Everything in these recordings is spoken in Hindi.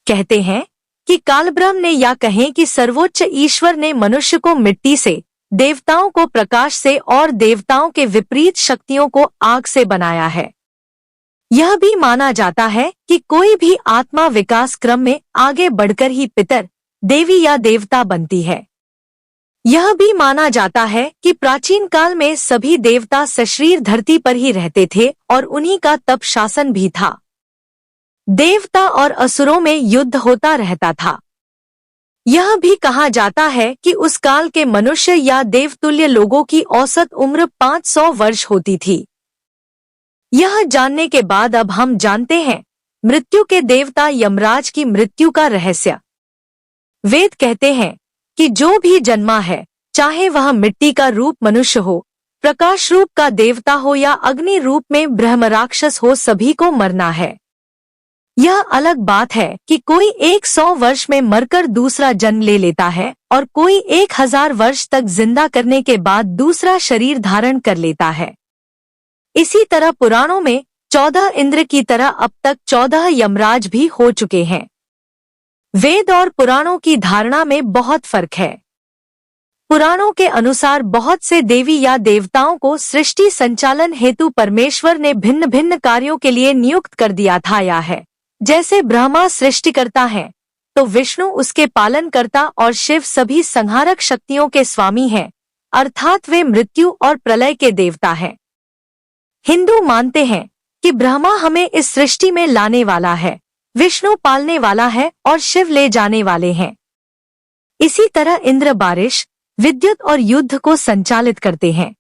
कहते हैं कि कालब्रह्म ने या कहें कि सर्वोच्च ईश्वर ने मनुष्य को मिट्टी से, देवताओं को प्रकाश से और देवताओं के विपरीत शक्तियों को आग से बनाया है। यह भी माना जाता है कि कोई भी आत्मा विकास क्रम में आगे बढ़कर ही पितर, देवी या देवता बनती है। यह भी माना जाता है कि प्राचीन काल में सभी देवता सशरीर धरती पर ही रहते थे और उन्हीं का तप शासन भी था। देवता और असुरों में युद्ध होता रहता था। यह भी कहा जाता है कि उस काल के मनुष्य या देवतुल्य लोगों की औसत उम्र 500 वर्ष होती थी। यह जानने के बाद अब हम जानते हैं मृत्यु के देवता यमराज की मृत्यु का रहस्य। वेद कहते हैं कि जो भी जन्मा है, चाहे वह मिट्टी का रूप मनुष्य हो, प्रकाश रूप का देवता हो या अग्नि रूप में ब्रह्मराक्षस हो, सभी को मरना है। यह अलग बात है कि कोई 100 वर्ष में मरकर दूसरा जन्म ले लेता है और कोई 1000 वर्ष तक जिंदा करने के बाद दूसरा शरीर धारण कर लेता है। इसी तरह पुराणों में 14 इंद्र की तरह अब तक 14 यमराज भी हो चुके हैं। वेद और पुराणों की धारणा में बहुत फर्क है। पुराणों के अनुसार बहुत से देवी या देवताओं को सृष्टि संचालन हेतु परमेश्वर ने भिन्न भिन्न कार्यों के लिए नियुक्त कर दिया था या है। जैसे ब्रह्मा सृष्टिकर्ता है, तो विष्णु उसके पालनकर्ता और शिव सभी संहारक शक्तियों के स्वामी हैं, अर्थात वे मृत्यु और प्रलय के देवता हैं। हिंदू मानते हैं कि ब्रह्मा हमें इस सृष्टि में लाने वाला है, विष्णु पालने वाला है और शिव ले जाने वाले हैं। इसी तरह इंद्र बारिश, विद्युत और युद्ध को संचालित करते हैं।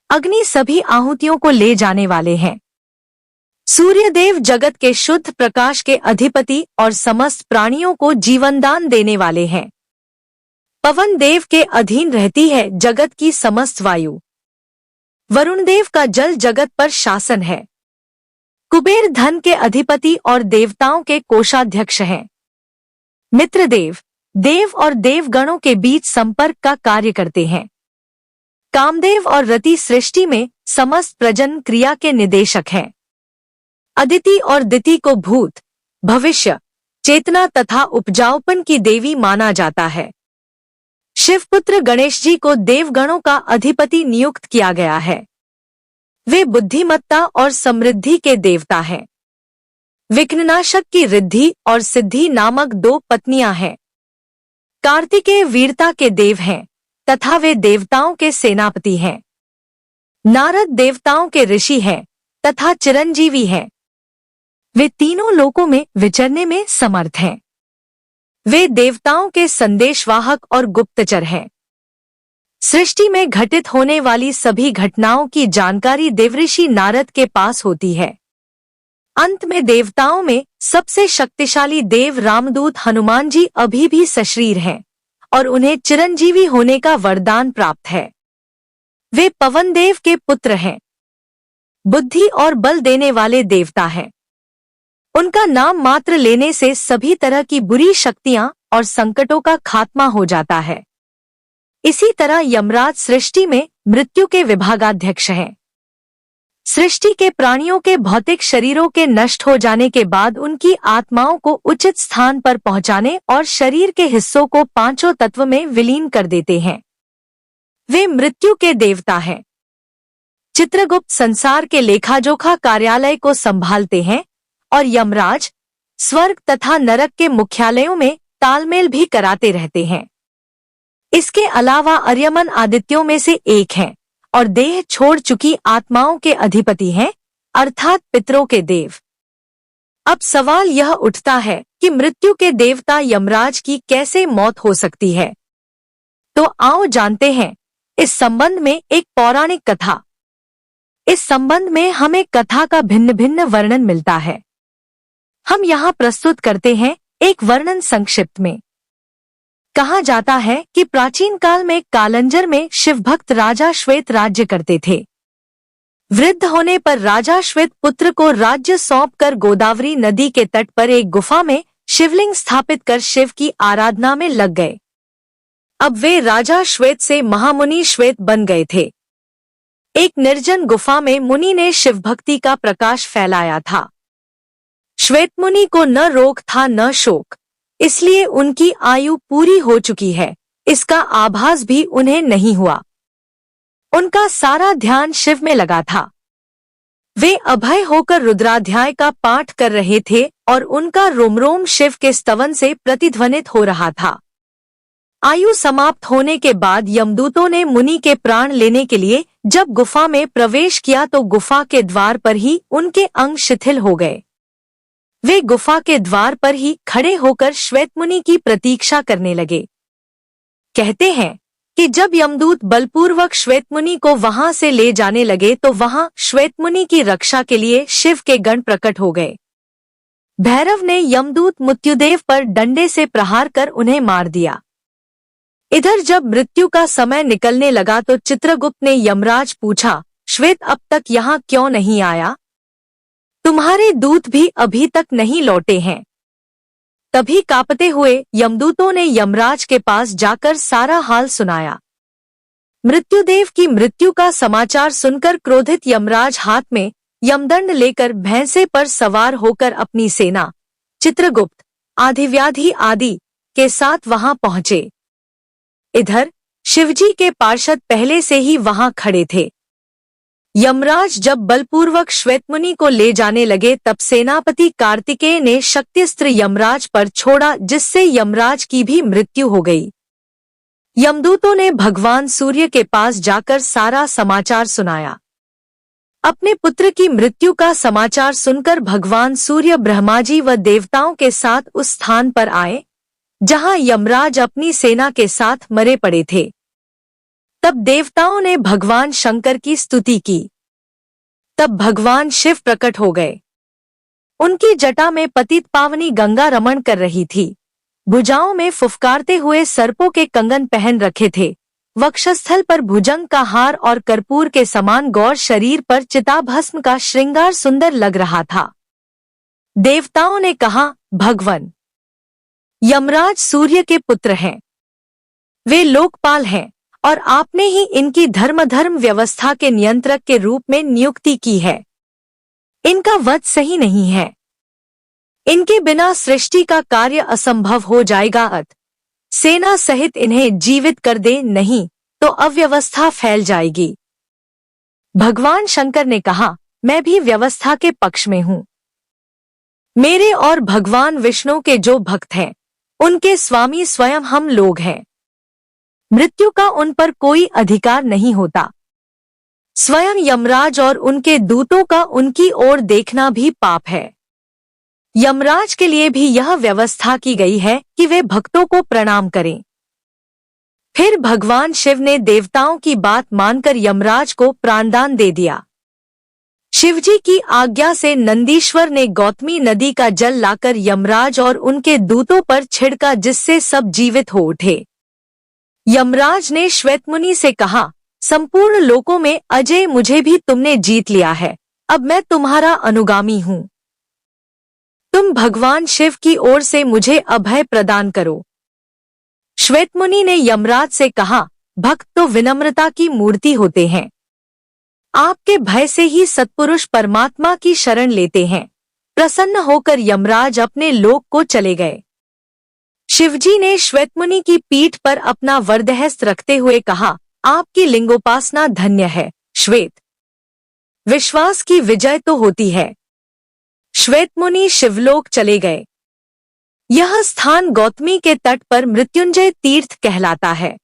अग्नि सभी आहुतियों को ले जाने वाले हैं। सूर्यदेव जगत के शुद्ध प्रकाश के अधिपति और समस्त प्राणियों को जीवनदान देने वाले हैं। पवन देव के अधीन रहती है जगत की समस्त वायु। वरुण देव का जल जगत पर शासन है। कुबेर धन के अधिपति और देवताओं के कोषाध्यक्ष हैं। मित्रदेव देव और देवगणों के बीच संपर्क का कार्य करते हैं। कामदेव और रति सृष्टि में समस्त प्रजनन क्रिया के निदेशक हैं। अदिति और दिति को भूत, भविष्य, चेतना तथा उपजाऊपन की देवी माना जाता है। शिवपुत्र गणेश जी को देवगणों का अधिपति नियुक्त किया गया है। वे बुद्धिमत्ता और समृद्धि के देवता हैं। विघ्ननाशक की रिद्धि और सिद्धि नामक 2 पत्नियां हैं। कार्तिकेय वीरता के देव हैं तथा वे देवताओं के सेनापति हैं। नारद देवताओं के ऋषि हैं तथा चिरंजीवी हैं। वे तीनों लोकों में विचरने में समर्थ हैं। वे देवताओं के संदेशवाहक और गुप्तचर हैं। सृष्टि में घटित होने वाली सभी घटनाओं की जानकारी देवऋषि नारद के पास होती है। अंत में देवताओं में सबसे शक्तिशाली देव रामदूत हनुमान जी अभी भी सशरीर हैं और उन्हें चिरंजीवी होने का वरदान प्राप्त है। वे पवन देव के पुत्र हैं। बुद्धि और बल देने वाले देवता हैं। उनका नाम मात्र लेने से सभी तरह की बुरी शक्तियां और संकटों का खात्मा हो जाता है। इसी तरह यमराज सृष्टि में मृत्यु के विभागाध्यक्ष हैं। सृष्टि के प्राणियों के भौतिक शरीरों के नष्ट हो जाने के बाद उनकी आत्माओं को उचित स्थान पर पहुंचाने और शरीर के हिस्सों को 5 तत्व में विलीन कर देते हैं। वे मृत्यु के देवता हैं। चित्रगुप्त संसार के लेखाजोखा कार्यालय को संभालते हैं और यमराज स्वर्ग तथा नरक के मुख्यालयों में तालमेल भी कराते रहते हैं। इसके अलावा अर्यमन आदित्यों में से एक हैं और देह छोड़ चुकी आत्माओं के अधिपति हैं, अर्थात पितरों के देव। अब सवाल यह उठता है कि मृत्यु के देवता यमराज की कैसे मौत हो सकती है। तो आओ जानते हैं इस संबंध में एक पौराणिक कथा। इस संबंध में हमें कथा का भिन्न भिन्न वर्णन मिलता है। हम यहाँ प्रस्तुत करते हैं एक वर्णन संक्षिप्त में। कहा जाता है कि प्राचीन काल में कालंजर में शिवभक्त राजा श्वेत राज्य करते थे। वृद्ध होने पर राजा श्वेत पुत्र को राज्य सौंपकर गोदावरी नदी के तट पर एक गुफा में शिवलिंग स्थापित कर शिव की आराधना में लग गए। अब वे राजा श्वेत से महामुनि श्वेत बन गए थे। एक निर्जन गुफा में मुनि ने शिव भक्ति का प्रकाश फैलाया था। श्वेतमुनि को न रोग था न शोक, इसलिए उनकी आयु पूरी हो चुकी है, इसका आभास भी उन्हें नहीं हुआ। उनका सारा ध्यान शिव में लगा था। वे अभय होकर रुद्राध्याय का पाठ कर रहे थे और उनका रोम रोम शिव के स्तवन से प्रतिध्वनित हो रहा था। आयु समाप्त होने के बाद यमदूतों ने मुनि के प्राण लेने के लिए जब गुफा में प्रवेश किया तो गुफा के द्वार पर ही उनके अंग शिथिल हो गए। वे गुफा के द्वार पर ही खड़े होकर श्वेतमुनि की प्रतीक्षा करने लगे। कहते हैं कि जब यमदूत बलपूर्वक श्वेतमुनि को वहां से ले जाने लगे तो वहां श्वेतमुनि की रक्षा के लिए शिव के गण प्रकट हो गए। भैरव ने यमदूत मृत्युदेव पर डंडे से प्रहार कर उन्हें मार दिया। इधर जब मृत्यु का समय निकलने लगा तो चित्रगुप्त ने यमराज पूछा, श्वेत अब तक यहाँ क्यों नहीं आया? तुम्हारे दूत भी अभी तक नहीं लौटे हैं। तभी कांपते हुए यमदूतों ने यमराज के पास जाकर सारा हाल सुनाया। मृत्युदेव की मृत्यु का समाचार सुनकर क्रोधित यमराज हाथ में यमदंड लेकर भैंसे पर सवार होकर अपनी सेना, चित्रगुप्त, आधिव्याधि आदि के साथ वहां पहुंचे। इधर शिवजी के पार्षद पहले से ही वहां खड़े थे। यमराज जब बलपूर्वक श्वेतमुनि को ले जाने लगे तब सेनापति कार्तिकेय ने शक्तिस्त्र यमराज पर छोड़ा, जिससे यमराज की भी मृत्यु हो गई। यमदूतों ने भगवान सूर्य के पास जाकर सारा समाचार सुनाया। अपने पुत्र की मृत्यु का समाचार सुनकर भगवान सूर्य ब्रह्माजी व देवताओं के साथ उस स्थान पर आए जहां यमराज अपनी सेना के साथ मरे पड़े थे। तब देवताओं ने भगवान शंकर की स्तुति की। तब भगवान शिव प्रकट हो गए। उनकी जटा में पतित पावनी गंगा रमण कर रही थी। भुजाओं में फुफकारते हुए सर्पों के कंगन पहन रखे थे। वक्षस्थल पर भुजंग का हार और कर्पूर के समान गौर शरीर पर चिताभस्म का श्रृंगार सुंदर लग रहा था। देवताओं ने कहा, भगवन यमराज सूर्य के पुत्र हैं। वे लोकपाल हैं और आपने ही इनकी धर्म व्यवस्था के नियंत्रक के रूप में नियुक्ति की है। इनका वध सही नहीं है। इनके बिना सृष्टि का कार्य असंभव हो जाएगा। सेना सहित इन्हें जीवित कर दे, नहीं तो अव्यवस्था फैल जाएगी। भगवान शंकर ने कहा, मैं भी व्यवस्था के पक्ष में हूँ। मेरे और भगवान विष्णु के जो भक्त हैं उनके स्वामी स्वयं हम लोग हैं। मृत्यु का उन पर कोई अधिकार नहीं होता। स्वयं यमराज और उनके दूतों का उनकी ओर देखना भी पाप है। यमराज के लिए भी यह व्यवस्था की गई है कि वे भक्तों को प्रणाम करें। फिर भगवान शिव ने देवताओं की बात मानकर यमराज को प्राणदान दे दिया। शिवजी की आज्ञा से नंदीश्वर ने गौतमी नदी का जल लाकर यमराज और उनके दूतों पर छिड़का, जिससे सब जीवित हो उठे। यमराज ने श्वेतमुनि से कहा, संपूर्ण लोकों में अजय मुझे भी तुमने जीत लिया है। अब मैं तुम्हारा अनुगामी हूँ। तुम भगवान शिव की ओर से मुझे अभय प्रदान करो। श्वेतमुनि ने यमराज से कहा, भक्त तो विनम्रता की मूर्ति होते हैं। आपके भय से ही सत्पुरुष परमात्मा की शरण लेते हैं। प्रसन्न होकर यमराज अपने लोक को चले गए। शिवजी ने श्वेतमुनि की पीठ पर अपना वरदहस्त रखते हुए कहा, आपकी लिंगोपासना धन्य है श्वेत। विश्वास की विजय तो होती है। श्वेतमुनि शिवलोक चले गए। यह स्थान गौतमी के तट पर मृत्युंजय तीर्थ कहलाता है।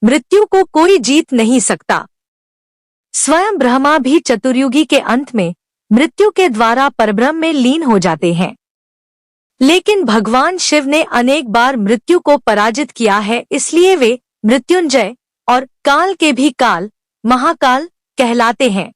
मृत्यु को कोई जीत नहीं सकता। स्वयं ब्रह्मा भी चतुर्युगी के अंत में मृत्यु के द्वारा परब्रह्म में लीन हो जाते हैं। लेकिन भगवान शिव ने अनेक बार मृत्यु को पराजित किया है, इसलिए वे मृत्युंजय और काल के भी काल, महाकाल कहलाते हैं।